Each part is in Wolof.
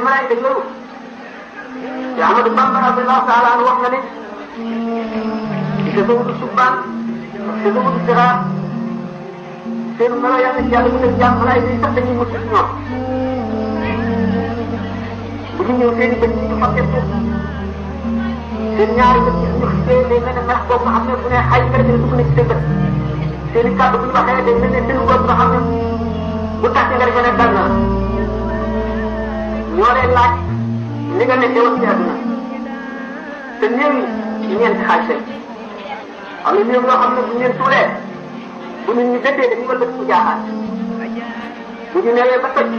malaayika yooyu te Ahmadu Bamba radiyallahu taala anhu wax na ne ci tasawudu subbaan ak tasawudu siraar seen melo yàlla ci yàlla mu def jàmm malaayika yi sax dañuy mucc ci ñoom bu ñu ñëw seen i bët yi ñu fàtte suuf seen ñaari bët yi ñu xisee day mel ne melax boobu nga xam ne bu ne xay nga def dugg na ci seen bët seen i kàddu bu ñu waxee day mel ne seen bët nga xam ne bu tàccee nga defee ne dal na ñoo lay laaj li nga nekkee woon ci àdduna te néew yi ñeenti xaaj lañ am na néew yoo xam ne bu ñu leen tuulee bu nit ñi dëddee dañuy wëlbati ku jaaxaat bu ñu newee ba toj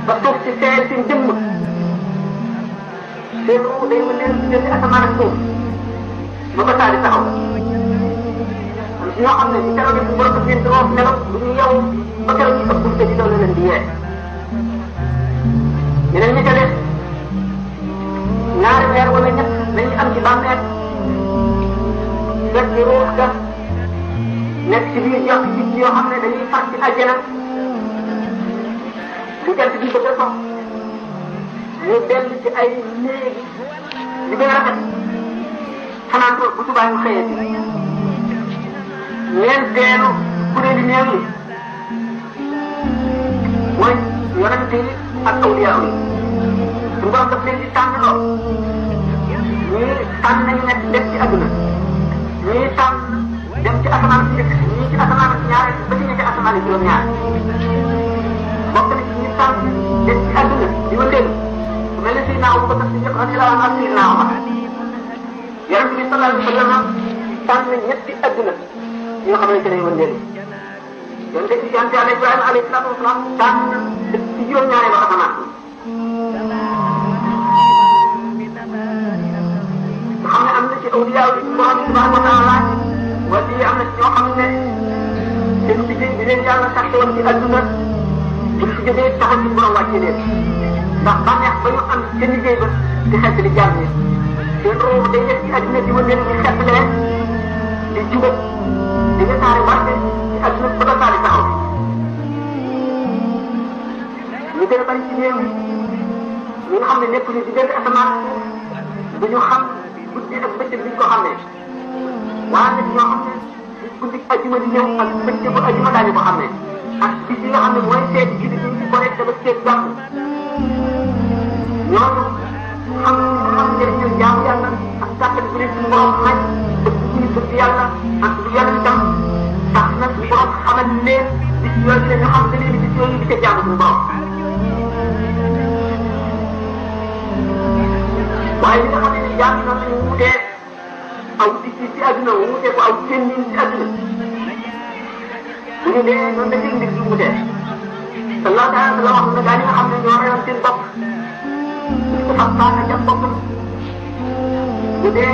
ba suuf si seeyal seen jëmm seen ruu day mën leen jëndi asamaan ak suuf ba ba taali taxaw am si ñoo xam ne ci keroog yi bu borom seen roof nelaw bu ñu yeewu ba keroog ñu ëpp te di doon leen di yee ñeneen ñi ca des ñaari weer wala ñett lañuy am ci bàmmeel fekk ci ruux ga nekk ci biir jox ci yoo xam ne dañuy far ci àjjana bu jant bi bëgg a sox ñu dellu ci ay néegi li gën a rafet fanaan ko bu subaa ñu xëyee ci ñeenteelu kuréeli néew yi mooy yonente yi ak awliyaa yi su borom daf leen di tànn lool ñii tànn nañu nekk def ci àdduna ñii tànn dem ci asamaan si njëkk ñii ci asamaan si ñaareel ba ci ñetti asamaan yi juróom-ñaar bokk na ci ñi tànn dem ci àdduna di wëndeelu ku mel ne Seydina Abubakar si njëkk radiyallahu anhu ak Seydina Omar yonent bi sallallahu alayhi wa sallam tànn ñetti àdduna yoo xamante ne wëndeelu yonent bi yonent Yàlla Ibrahima alayhi salaatu wa salaam tànn ci juróom-ñaareelu asamaan nga xam ne am na ci awliyaa yi borom subhanahu wa taala wala yi am na ci ñoo xam ne seen liggéey bi leen yàlla sax woon ci adduna bu fi jógee taxaw ci borom wàcce leen ndax bànneex ba ñu am seen liggéey ba di xet di jàmm ni seen roo day nekk ci adduna di wane di xet leen di jubal di nga taare wàcce ci adduna ba ba taali taxaw ñu gën a bari ci néew yi ñi nga xam ne nekk ñu di dégg asamaan du ñu xam guddi ak bëccëg bi ñu ko xamee waaye nag ñoo xam ne guddi ajuma di ñëw ak bëccëgu ajuma daañu ko xamee ak bis yi nga xam ne mooy seet ji di ci connecté ba seet gàmm ñooñu xam njëriñu jaamu yàlla ak kàttan bu leen suñu borom may bëgg bu ñu bëgg yàlla ak bu yàlla itam tax na suñu borom xamal leen bis yooyu la ñu xam ne leen bis yooyu di ca jaamu suñu borom waaye li nga xam ne jàng na ñu wutee aw ci àdduna wutee ko aw seen ñin ci àdduna bu ñu dee noonu la seen mbir yu wutee sallallahu taala la wax na gaa ñi nga xam ne ñoo reyoon seen bopp ko xam paaka jam boppam bu dee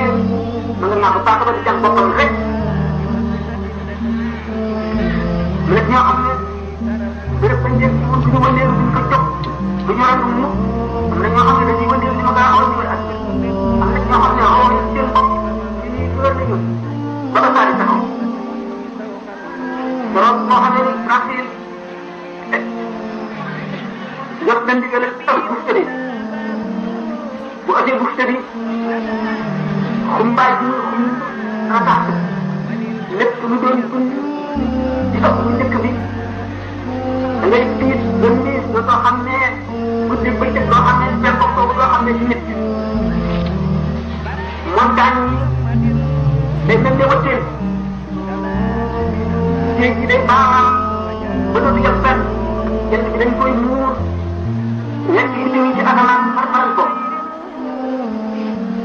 ma nga naa ko paaka ba di jam boppam rek mu nekk ñoo xam ne béréb bañ leen ci mun ñu wëndeelu duñ ko jóg bu ñu rek mu am na ñoo xam ne dañuy wëndeelu ni ma gaa xaw ñu ak am na ñoo xam ne xaw nañ seen bopp ci ñuy wër nañu ba ba taari taxaw borom moo xam ne ni Brésil jot na ndigal ak bufte bi bu ëppee bufte bi xumbaay bi xum ratax lépp lu doon dund ci ëpp bu njëkk bi da ngay tiit ba niis nga soo xam ne guddi bëccëg loo xam ne benn bopp loo xam ne ci nit montagne yi day mel ne wëttéen géej gi day baax ba dootu yem fenn jant bi dañ koy muur ñett yi ñëw ci asamaan farfaral ko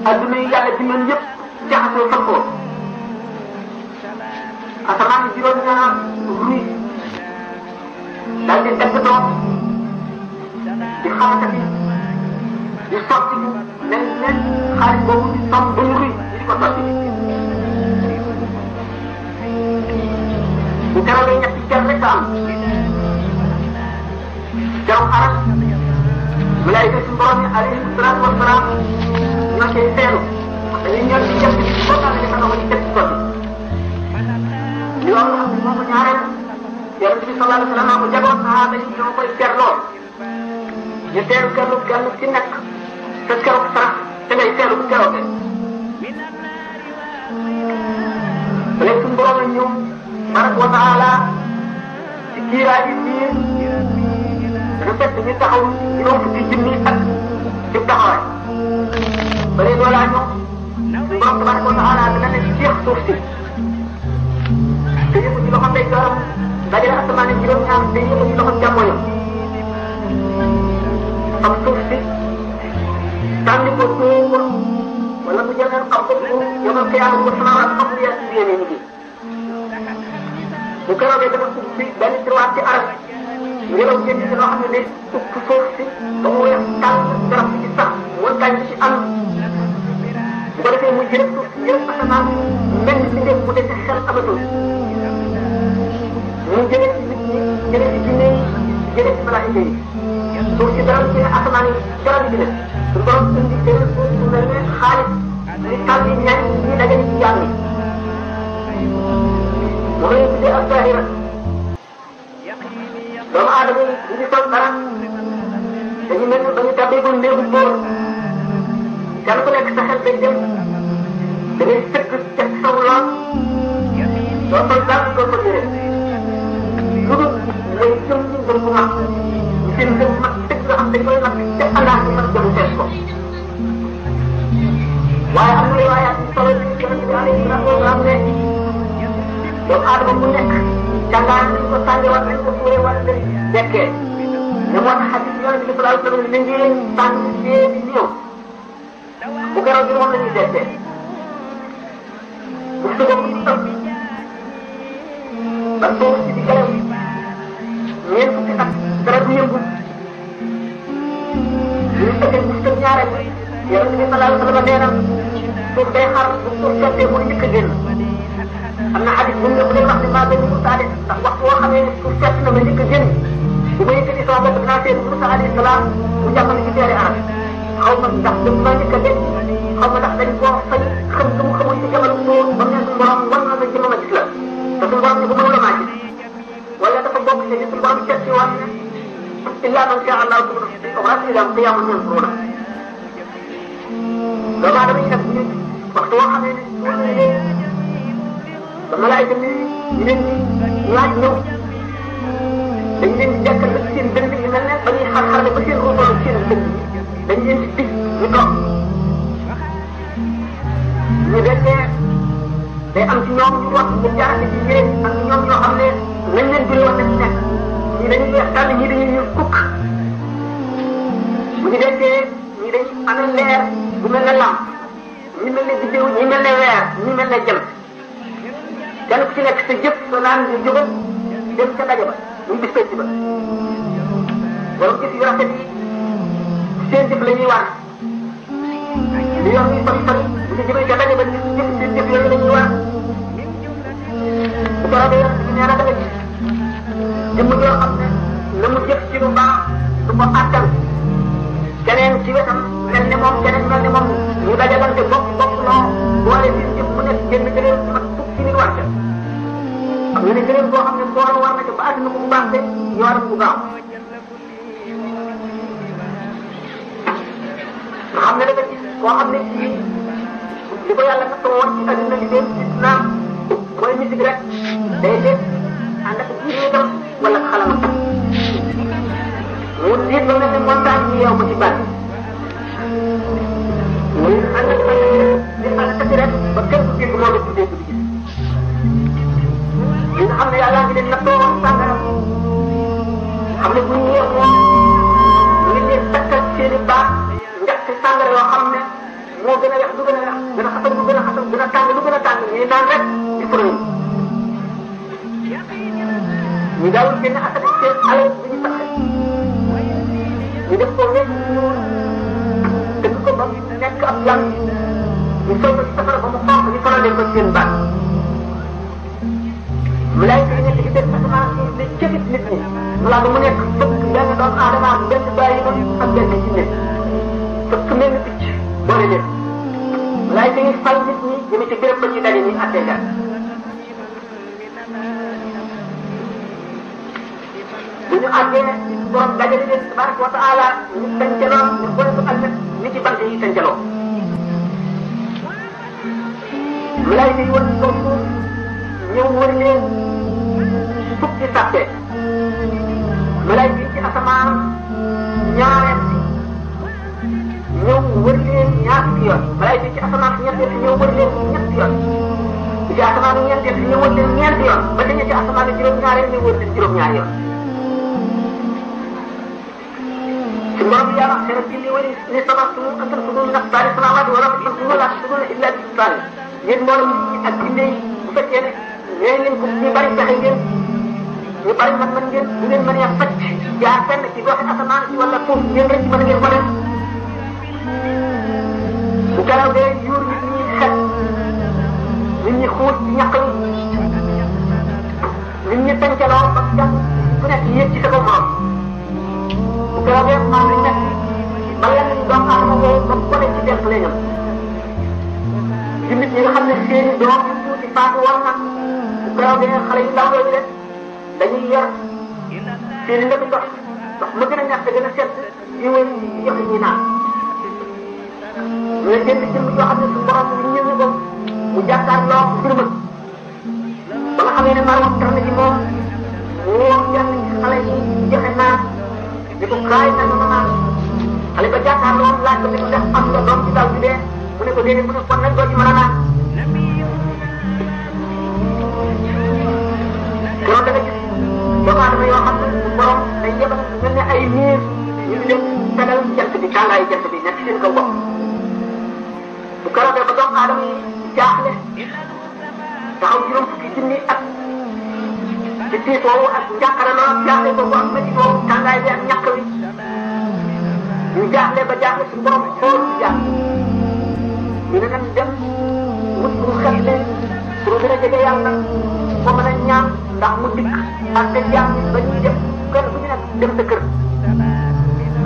adduna yi yàlla ci mën yëpp jaxasoo fal ko asamaan yi juróom-ñaar ruy daal di daggatoo di xamatati di sotti mel ne xaalis boobu di tom ba mu ruy di ko sotti bu keroogee ñetti jar rek am jarum aras malaayika suñu borom yi alayhi salaatu wa salaam ñoo cay seelu dañuy ñëw ci jëf boo xam ne dafa doon ci teg sotti loolu xam ne moo ko ñaareel yonent bi sallallahu alayhi wa sallam ko jagoon sahaaba yi ñoo koy seetloo ñu teeru kenn ci nekk te keroog sarax te ngay teeru bu keroogee léegi suñu borom la ñëw tabaraka wa taala ci kiiraay yi biir dana fekk ñu taxaw juróom fukki junni ak ci taxawaay ba léegi loolaa ñëw suñu borom tabaraka wa taala dana ne jeex suuf si te yëpp ci loxo ndey jooram dajale asamaan ak juróom-ñaar te yëpp ci loxo càmmoñam am suuf si tànn ko suuf wala mu jël xam ko suuf yomal xiyaama ko samaawaat xam lu yàlla ci yéene nit bu keroogee dafa suuf si benn tiroir ci aras ngelaw génn si loo xam ne day upp suuf si ba mu weex tànn garab bi ci sax montagne bi ci am bu ko defee mu jëlee suuf si yëpp asamaan mel ni def mu dese xel amatul ñu jëlee ci nit ñi jëlee ci jinne yi jëlee ci malaayika yi suuf si dara ci asamaan yi dara di def su borom indi beneen suuf su mel ne xaalis li taw yi ñaar ñi dajale ci jàmm yi mu ngi tuddee ak zahira doomu aadama yi bu ñu sol dara dañu mel ni ba ñu tàbbeegul néegu góor kenn ku nekk sa xel day dem da ngay sëgg teg saw lool doo sol dara doo ko yére lu dul mooy jëm ci ngëm bu mag seen ngëm mag tëgg nga xam dañ koy nag te àndaat ñu mën jëm seet ko waaye am na riwaayaat yu solo yi yonent bi alayhi salaatu wa salaam ne doomu aadama bu nekk jàngaan nañ ko sànni war nañ ko suure war nañ dekkee ne moo tax xadis yonent bi sallallahu alayhi wa sallam ne ngeen tànn seeni néew bu keroog bi moom la ñuy dekkee bu suba bu ëpp ba suuf si di gërëm ñeent fukki at dara du yëngu ñu fekkee bu tëb ñaareel yonent bi sallallahu alayhi wa sallam nee na suuf day xar bu suuf seetee mooy njëkk a génn am na xadis bu ne bu dee wax ne maa benn Moussa de ndax waxtu woo xamee ne suuf seet na ma njëkk a génn bu ma yëkkati sama bopp dinaa seen Moussa alayhi salaam mu jàppale ci teere arab xaw ma ndax dañ maa njëkk a génn xaw ma ndax dañ koo fay xam nga mu xamul ci jamono boobu ba mu ne suñu borom war na la ci mën a gis la te suñu borom ne bu mënula maa gis wala dafa bokk ci suñu borom seet si waat ne illa man sha Allah rasulillah qiyamu min suuna doomu aadama yi nag bu ñu waxtu woo xamee ne ba malaayika ni ñu leen di laaj ñëw dañu leen di dekkal ba seen dënd yi mel ne ba ñuy xar-xarle ba seen ruutoon seen dënd dañu leen di dig ñu toog ñu dekkee day am ci ñoom ñu wax ñu jaarale ci yéen ak ñoom ñoo xam ne nañ leen jëlee woon nañu nekk ñii dañuy weex tànn ñii dañuy ñuul kukk bu ñu dekkee ñii dañuy amee leer bu mel ne lamp ñi mel ne biddew ñi mel ne weer ñi mel ne jëm kenn ku ci nekk sa jëf sa naan di jógal dem ca daje ba muy bis penc ba borom jëf yu rafet yi seen jëf la ñuy war li yoon yi sori sori bu ñu jëmee ca daje ba nit jëf seen jëf yooyu la ñuy war bu ko rabee yoon nee na da nga gis jëmm yoo xam ne la mu jëf ci lu baax du ko àttal keneen ci wetam mel ne moom keneen mel ne moom ñu dajalante bokk loo boole seen jëf mu nekk génn gëneel mat fukki nit war ca xam nga ne gëneel boo xam ne mbooloo war na ca ba àdduna ko bu baax de ñooram bu gaaw nga xam ne da nga gis koo xam ne ci li ko yàlla nattoo woon ci àdduna li doon gis naa mooy musique rek day def ànd ak jiitam wala xalamam mu diit ba mel ne montagne ñu yow ko ci bàtt muy ànd ak di ànd rek ba kenn ku gis moom la tuddee ko di gis li nga xam ne yàlla ngi leen nattoo woon sàngara xam ne bu ñu yeex moom ñu ngi leen takkal seen i baax ndax sàngara yoo xam ne moo gën a wex lu gën a wex gën a xatal lu gën a xatal gën a tàng lu gën a tàng ñuy naan rek di fërëñ ñu daawul génn asaka seen alal bi ñu taxe ñu def ko wécc dëgg ko ba nekk ab jàng ñu soog ko ci safara ba mu xonq ñu faral leen ko seen baat mu lay fi nekk ci benn asamaan si ne cëfit nit ñi wala ba mu nekk fëkk benn doomu aadama ak benn bàyyi ma ak benn jinne fëkk mel ni picc boole leen mu lay fi fal nit ñi jëme ci béréb ba ci daje ñi attee jar bu suñu àggee borom dajale leen tabaraka wa taala ñu tënkaloo ñu boole ko ak ni ci bant yi tënkaloo. malaayika yi woon kaw suuf ñëw wër leen fukki sàppe malaayika yi ci asamaan ñaareel ñëw wër leen ñaar fukki yoon malaayika yi ci asamaan ñetteel ñëw wër leen ñetti yoon ci asamaan ñeenteel ñëw wër leen ñeenti yoon ba dañu ci asamaan juróom-ñaareel ñëw wër leen juróom-ñaari yoon. borom yàlla xëy na bii nii wala ni sama suñu antal suñu ndax baari samaawaati wala suñu wala suñu illa bi baari yéen mboolem ak jinne yi bu fekkee ne ñooy leen ko ñu bari pexe ngeen ñu bari man ngeen bu ngeen mënee faj jaar fenn ci goxi asamaan si wala suuf ngeen rek mën ngeen ko def bu garaw dee yuur nit ñi xet nit ñi xuut ñaq nit ñi tënkaloo ba jàpp ku nekk yéeg ci sa kaw morom bu garaawee maa ngi nekk ba lenn ñu doom aadama boobu ba ko ne ci def léegam jullit ñi nga xam ne seeni doom yu tuuti faatu war na bu garaawee xale yu ndaw yooyu rek dañuy yor seeni ndëbi ndox ma gën a ñàkk gën a set di wéy joxe ñi naan ñu jënd jëmm yoo xam ne su borom ñu ñëw ko mu jàkkaarloo firma ba nga xamee ne maanaam tax na ci moom woo yenn xale yi joxe naan di ko kaay na nga naan xale ba jàkkaarloo laaj ko ne ko def am nga doom ci daw bi dee mu ne ko déedéet mu ne kon nag doo ci mën a naan loolu da nga gis doomu aadama yoo xam ne borom day yebal mel ne ay niir ñu ngi dem tegal jant bi tàngaayu jant bi nekk seen kaw bopp bu karootee ba doomu aadama yi jaaxle taxaw juróom fukki junni at ci tiitoo ak njàqare lool jaaxle ko bu am métti boobu tàngaay bi ak ñàkk wi ñu jaaxle ba jaaxle suñu borom xool jaaxle ñu ne nañ dem wut bu mu xet leen pour gën a jege yàlla ko mën a ñaan ndax mu dikk ak te jaam ba ñuy def kenn ku ñu nekk dem sa kër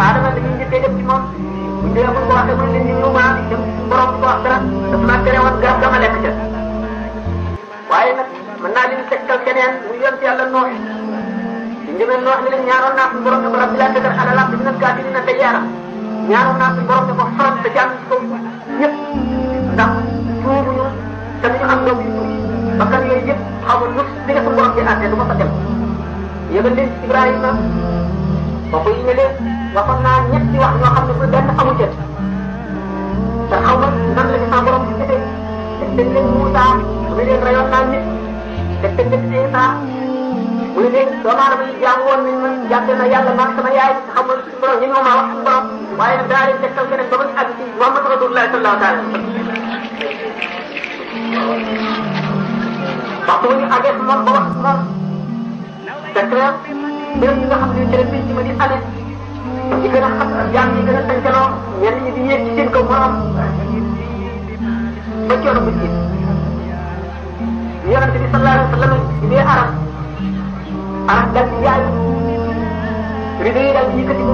aadama dañuy njëkkee dem ci moom bu ñu demee ko waxee mu ne leen ñu ñëw maa dem suñu borom ko wax dara dafa naa tere woon garab dama lekk ca waaye nag mën naa leen tegtal keneen mu yont yàlla noox ñu demee noox ne leen ñaanoon naa suñu borom ne ko rabbi laa tadar ala lamp dina kaati dina te yaara ñaanoon naa suñu borom ne ko faral te jàmm ci kaw ñëpp ndax tuubuñu te ñu am doom yu tuuti bakkan yooyu yëpp xamul lu li nga suñu borom di àtte du ma fa dem yëgal leen ci Ibrahima kooku yi ne leen waxoon naa ñetti wax ñoo xam ne bu benn amu ca te xaw ma nan la ci sama borom di gisee te leen Moussa mu ne leen rayoon naa nit te leen Isa mu ne leen doomu aadama yi jàng woon nañ ma jàppe na yàlla maag sama yaay xam nga suñu borom ñu ñoo maa wax suñu borom waaye nag daa leen tegtal keneen ba ma àgg ci Muhammad Rasulullah sallallahu taala waxtu bu ñu àggee si moom ba wax si moom te très bien ñi nga xam ne télé bi ci ma di amee ñi gën a xam jàng ñi gën a tënkaloo ñenn ñi di yéeg ci seen kaw morom ba coono bu jiit yonente bi sallallahu alayhi wa sallam di dee arab dal di yaay rido yi dal di yëkkati ko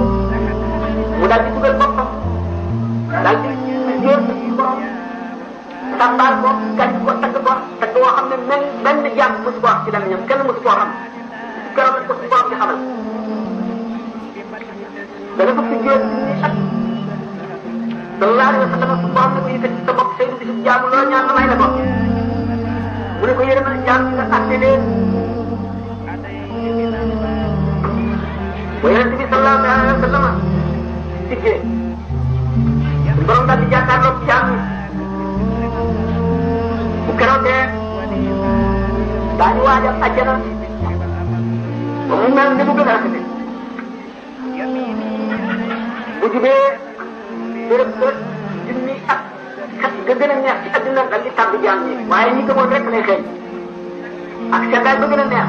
mu dal di dugal boppam dal di jóor ci borom sàmbaal ko gàcc ko tagg woo xam ne benn jàmm mosu ko wax ci lamiñam kenn mosu koo xam keroog lañ ko suñu borom di xamal dana ko fi jóor ci at sallallahu alayhi wa sallam su borom ne ko yëkkati sa bopp say bisub jaamu loo ñaan ma may la ko mu ne ko yërëmal jaam nga àtte leen wa yonent bi sallallahu alayhi wa sallam siggee borom daal di jàkkaarloog jaam bu keroogee daañu waajal àjjana ba mu mel ni mu gën a rafetee bu jubee béréb ba junni at xet ga gën a neex ci adduna dal di tàbbi jaam ñi waaye ñi gëmoon rek lay xeeñ ak seddaay ba gën a neex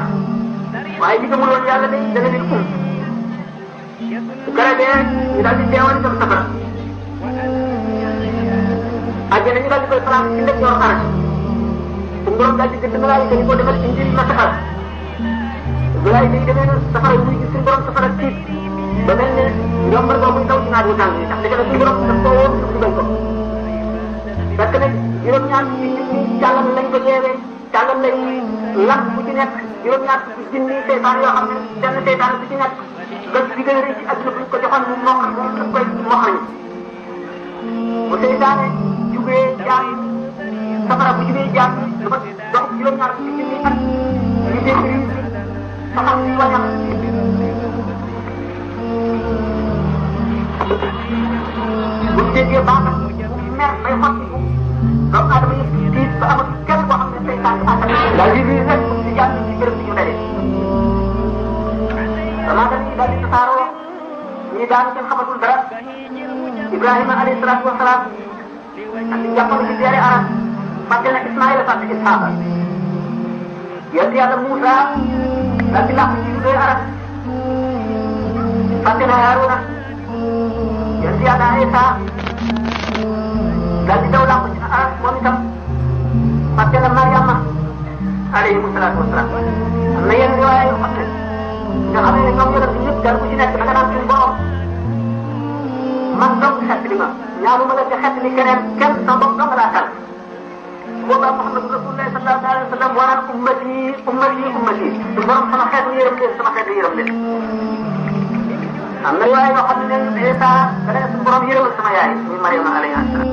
waaye ñi gëmul woon yàlla day da nga leen bu keroogee ñu daal di teewal itam safara àjjana ñu daal di koy faral ci ndek yor aras suñu borom daal di gëdd malaayika yi ko defal indil ma safara malaayika yi demee na safara yi muy gis suñu borom safara tiit ba mel ne ñoom mën nga muy taw ci naaj wu tàng yi ndax dëgg la suñu borom daf ko woon daf dugal ko fekk nag juróom-ñaar ci jàllam lañ ko yeewee càllal lay lan bu ci nekk juróom-ñaar junni seytaan yoo xam ne benn seytaan bu ci nekk gën bi gën a rëy ci adduna bu ñu ko joxoon mu mokk moom daf koy moxañ bu seytaane jugee jaar safara bu jugee jaar dafa dox juróom-ñaar junni at ñu dégg saxam si wañam bu déggee baaxam mer bay xotti ko doomu aadama yëpp tiit ba amul kenn koo xam ne seytaan bi àttan daal di lii rek di jàpp ci béréb bi ñu daje damaa dañuy daal di tasaaroo ñii daanu kenn xamatul dara Ibrahima alayhi salaatu wa salaam ak di jàppal ci teere arab fàtte na Ismaïla fàtte Isxaaqa yonent yàlla Muusa daal di làq ci tuddee arab fàtte na Haaruna yonent yàlla Isa daal di daw làq ci arab moom itam fàtte na Mariama alayhi salaatu wa salaam am na yenn riwaaya yoo xam ne nga xam ne ñoom yonent ñëpp daal ku ci nekk da nga naan suñu borom man dong xet li ma ñaanuma la ci xet li keneen kenn sa bopp dong laa tal boobaa Muhammadu Rasulullah sallallahu alayhi wa sallam waraan ummati ummati ummati su borom sama xeet yërëm leen sama xeet yërëm leen am na yooyu yoo xam ne Isa da ngay suñu borom yërëmal sama yaay muy Mariama alayha salaam